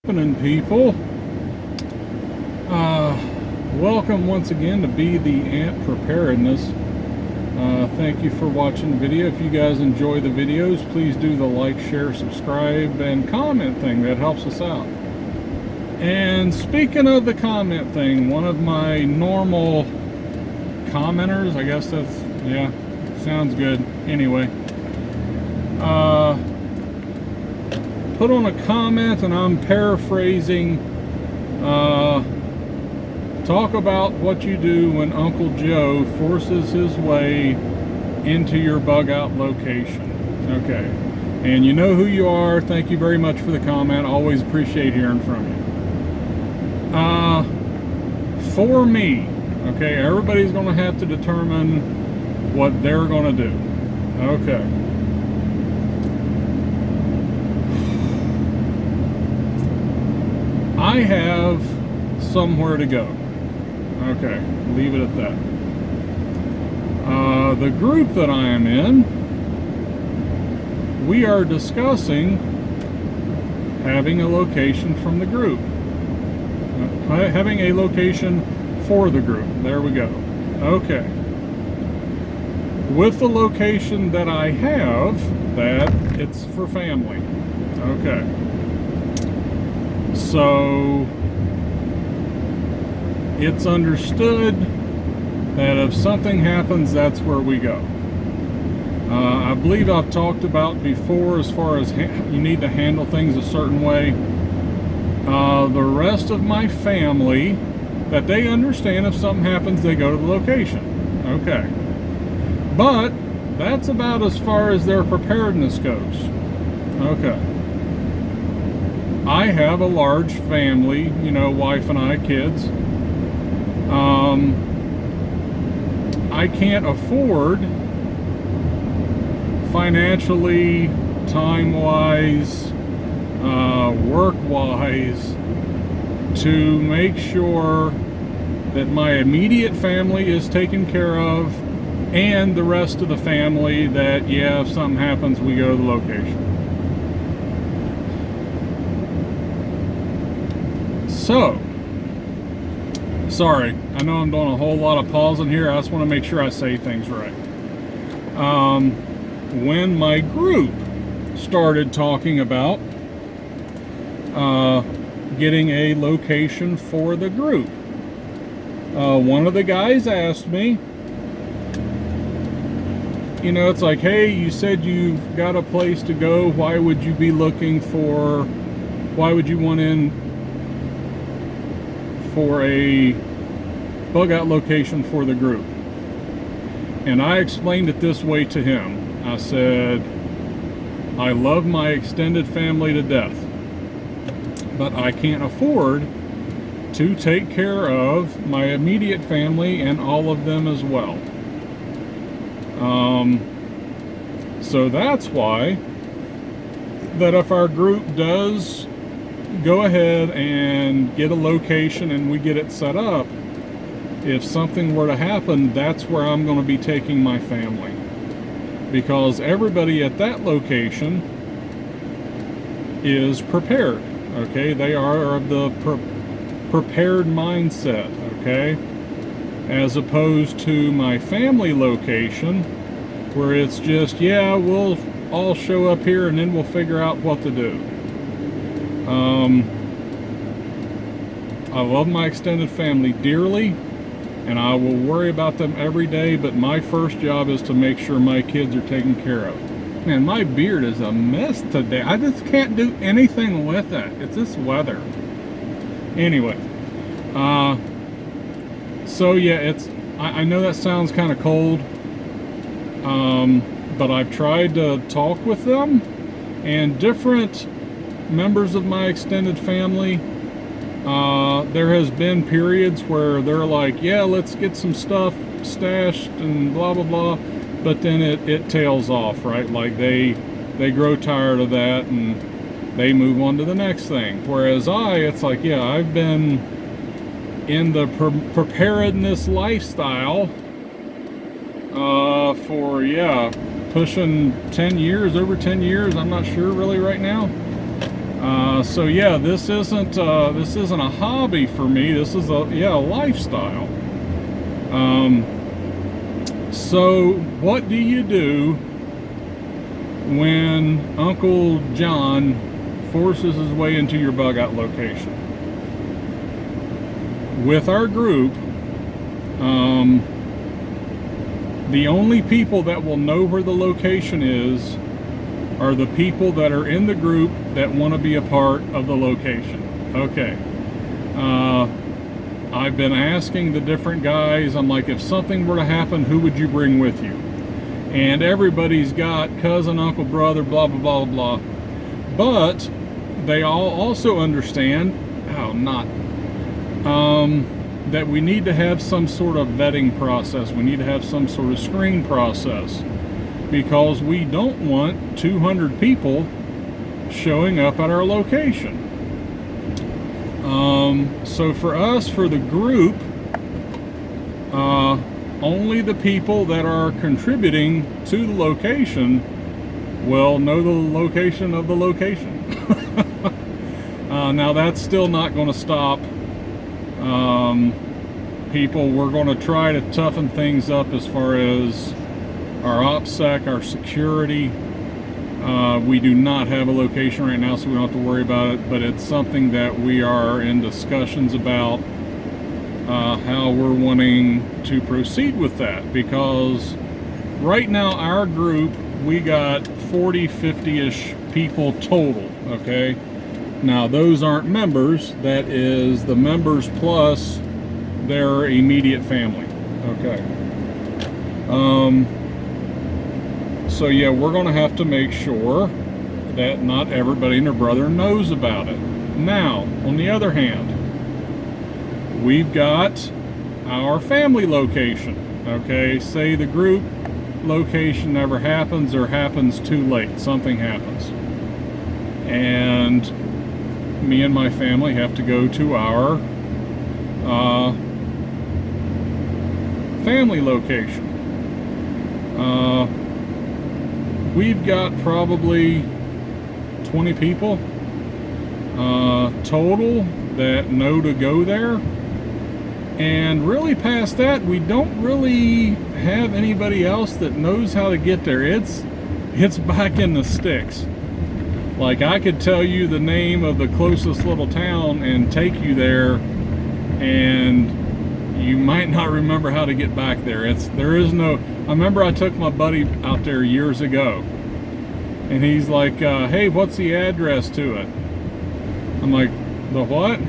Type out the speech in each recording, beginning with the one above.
Happening, people. Welcome once again to Be the Ant Preparedness. Thank you for watching the video. If you guys enjoy the videos, please do the like, share, subscribe, and comment thing. That helps us out. And speaking of the comment thing, one of my normal commenters, I guess that's, yeah, sounds good. Anyway, put on a comment, and I'm paraphrasing, talk about what you do when Uncle Joe forces his way into your bug out location. Okay, and you know who you are. Thank you very much for the comment. Always appreciate hearing from you. For me, okay, everybody's going to have to determine what they're going to do. Okay. I have somewhere to go. Okay, leave it at that. The group that I am in, we are discussing having a location from the group. Having a location for the group. There we go. Okay. With the location that I have, that it's for family. Okay. So it's understood that if something happens, that's where we go. I believe I've talked about before as far as you need to handle things a certain way. The rest of my family, that they understand if something happens, they go to the location. Okay. But that's about as far as their preparedness goes. Okay. I have a large family, you know, wife and I, kids. I can't afford financially, time-wise, work-wise, to make sure that my immediate family is taken care of, and the rest of the family that, yeah, if something happens, we go to the location. So, sorry, I know I'm doing a whole lot of pausing here. I just want to make sure I say things right. When my group started talking about getting a location for the group, one of the guys asked me, you know, it's like, hey, you said you've got a place to go. Why would you want in for a bug out location for the group? And I explained it this way to him. I said, I love my extended family to death, but I can't afford to take care of my immediate family and all of them as well. So that's why that if our group does go ahead and get a location and we get it set up, if something were to happen, that's where I'm going to be taking my family, because everybody at that location is prepared. Okay, they are of the prepared mindset. Okay, as opposed to my family location, where it's just, yeah, we'll all show up here and then we'll figure out what to do. I love my extended family dearly, and I will worry about them every day, but my first job is to make sure my kids are taken care of. Man, my beard is a mess today. I just can't do anything with it. It's this weather. Anyway, so yeah, I know that sounds kind of cold, but I've tried to talk with them, and different members of my extended family, there has been periods where they're like, yeah, let's get some stuff stashed and blah blah blah, but then it tails off, right? Like they grow tired of that and they move on to the next thing. Whereas it's like, yeah, I've been in the preparedness lifestyle for, yeah, pushing 10 years, over 10 years. I'm not sure really right now. So yeah, this isn't a hobby for me. This is a lifestyle. So what do you do when Uncle John forces his way into your bug out location? With our group, the only people that will know where the location is are the people that are in the group that want to be a part of the location. Okay. I've been asking the different guys, I'm like, if something were to happen, who would you bring with you? And everybody's got cousin, uncle, brother, blah, blah, blah, blah. But they all also understand, that we need to have some sort of vetting process. We need to have some sort of screen process, because we don't want 200 people showing up at our location. So for us, for the group, only the people that are contributing to the location will know the location of the location. Now that's still not going to stop people. We're going to try to toughen things up as far as our OPSEC, our security. We do not have a location right now, so we don't have to worry about it, but it's something that we are in discussions about, how we're wanting to proceed with that, because right now our group, we got 40, 50-ish people total, okay? Now those aren't members, that is the members plus their immediate family, okay? So yeah, we're going to have to make sure that not everybody and their brother knows about it. Now, on the other hand, we've got our family location. Okay, say the group location never happens or happens too late. Something happens. And me and my family have to go to our family location. We've got probably 20 people total that know to go there, and really past that we don't really have anybody else that knows how to get there. It's back in the sticks. Like, I could tell you the name of the closest little town and take you there, and you might not remember how to get back there. I remember I took my buddy out there years ago, and he's like, hey, what's the address to it? I'm like, the what?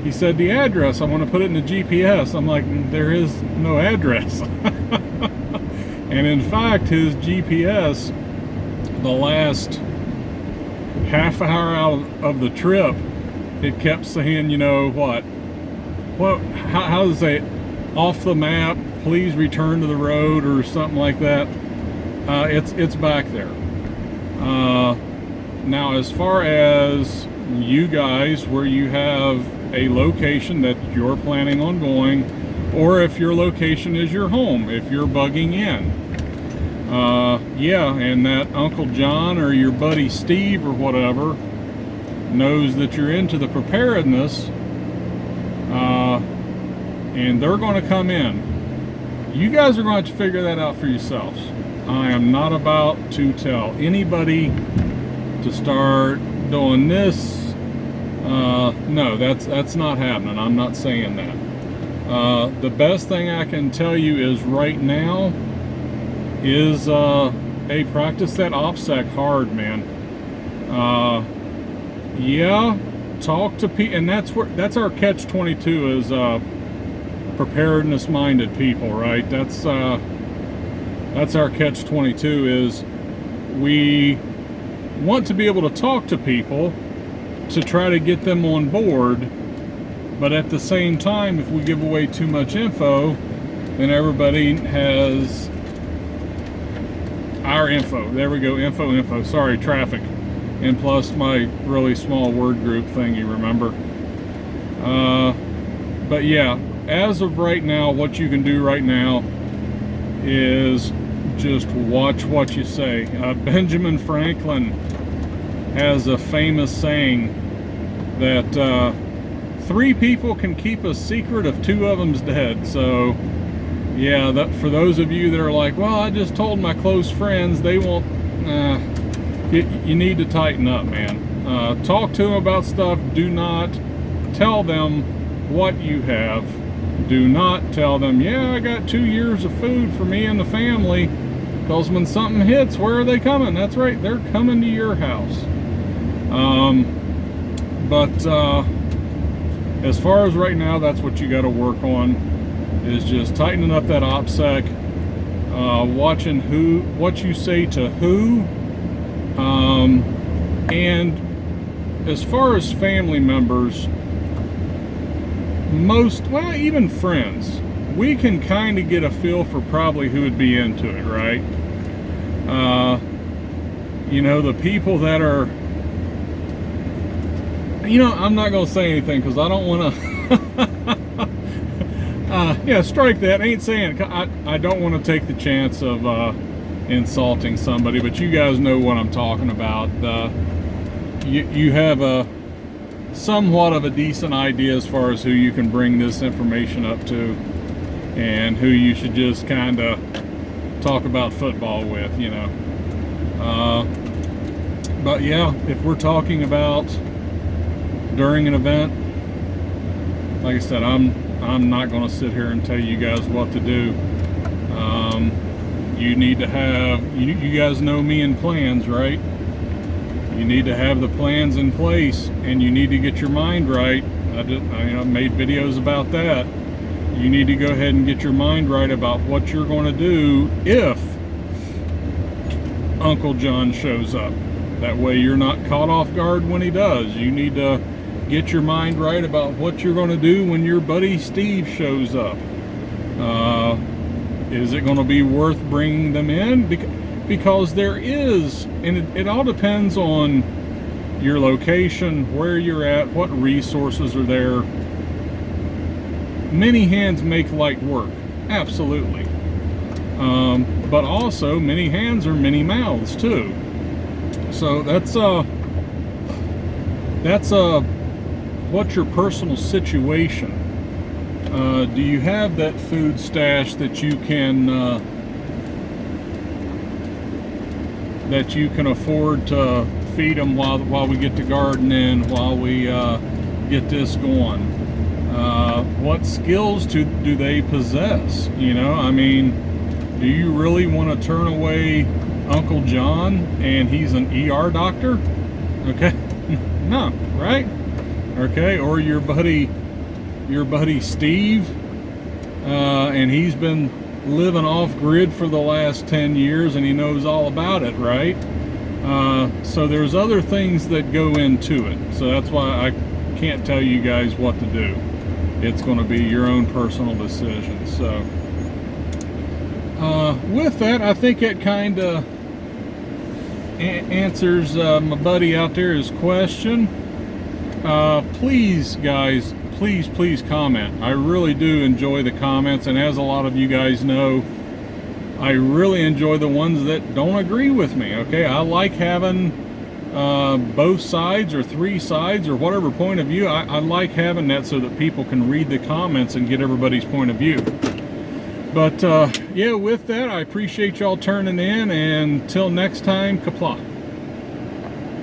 He said, the address. I want to put it in the GPS. I'm like, there is no address. And in fact, his GPS, the last half hour out of the trip, it kept saying, you know what? How does it say, off the map, please return to the road, or something like that. It's back there. Now, as far as you guys, where you have a location that you're planning on going, or if your location is your home, if you're bugging in, and that Uncle John or your buddy Steve or whatever knows that you're into the preparedness, and they're going to come in. You guys are going to have to figure that out for yourselves. I am not about to tell anybody to start doing this. No, that's not happening. I'm not saying that. The best thing I can tell you is right now is hey, practice that OPSEC hard, man. Yeah, talk to people, and that's our catch-22 is preparedness minded people, right? That's our catch-22 is we want to be able to talk to people to try to get them on board, but at the same time, if we give away too much info, then everybody has our info. There we go, info. Sorry, traffic. And plus my really small word group thing, you remember. But yeah, as of right now, what you can do right now is just watch what you say. Benjamin Franklin has a famous saying that 3 people can keep a secret if 2 of them's dead. So yeah, that for those of you that are like, well, I just told my close friends, they won't. You need to tighten up, man. Talk to them about stuff. Do not tell them what you have. Do not tell them, yeah, I got 2 years of food for me and the family. Because when something hits, where are they coming? That's right, they're coming to your house. As far as right now, that's what you got to work on, is just tightening up that OPSEC, watching what you say to who, and as far as family members, even friends, we can kind of get a feel for probably who would be into it, right? You know, the people that are, you know, I'm not going to say anything because I don't want to, yeah, strike that. I ain't saying, I don't want to take the chance of insulting somebody, but you guys know what I'm talking about. You have a somewhat of a decent idea as far as who you can bring this information up to and who you should just kind of talk about football with, you know. But yeah, if we're talking about during an event, like I said, I'm not going to sit here and tell you guys what to do. You need to have, you guys know me and plans, right? You need to have the plans in place, and you need to get your mind right. I made videos about that. You need to go ahead and get your mind right about what you're going to do if Uncle John shows up. That way you're not caught off guard when he does. You need to get your mind right about what you're going to do when your buddy Steve shows up. Is it going to be worth bringing them in? Because there is, and it all depends on your location, where you're at, what resources are there. Many hands make light work, absolutely. But also many hands are many mouths too. So that's what's your personal situation? Do you have that food stash that you can afford to feed them while we get the garden in, while we get this going? What skills do they possess? You know, I mean, do you really want to turn away Uncle John and he's an ER doctor? Okay, no, right? Okay, or your buddy Steve, and he's been living off grid for the last 10 years and he knows all about it, right? So there's other things that go into it. So that's why I can't tell you guys what to do. It's going to be your own personal decision. So with that, I think it kind of answers my buddy out there his question. Please, guys, please comment. I really do enjoy the comments, and as a lot of you guys know, I really enjoy the ones that don't agree with me. Okay, I like having both sides or 3 sides or whatever point of view. I like having that so that people can read the comments and get everybody's point of view. But yeah, with that, I appreciate y'all turning in, and till next time, kapla.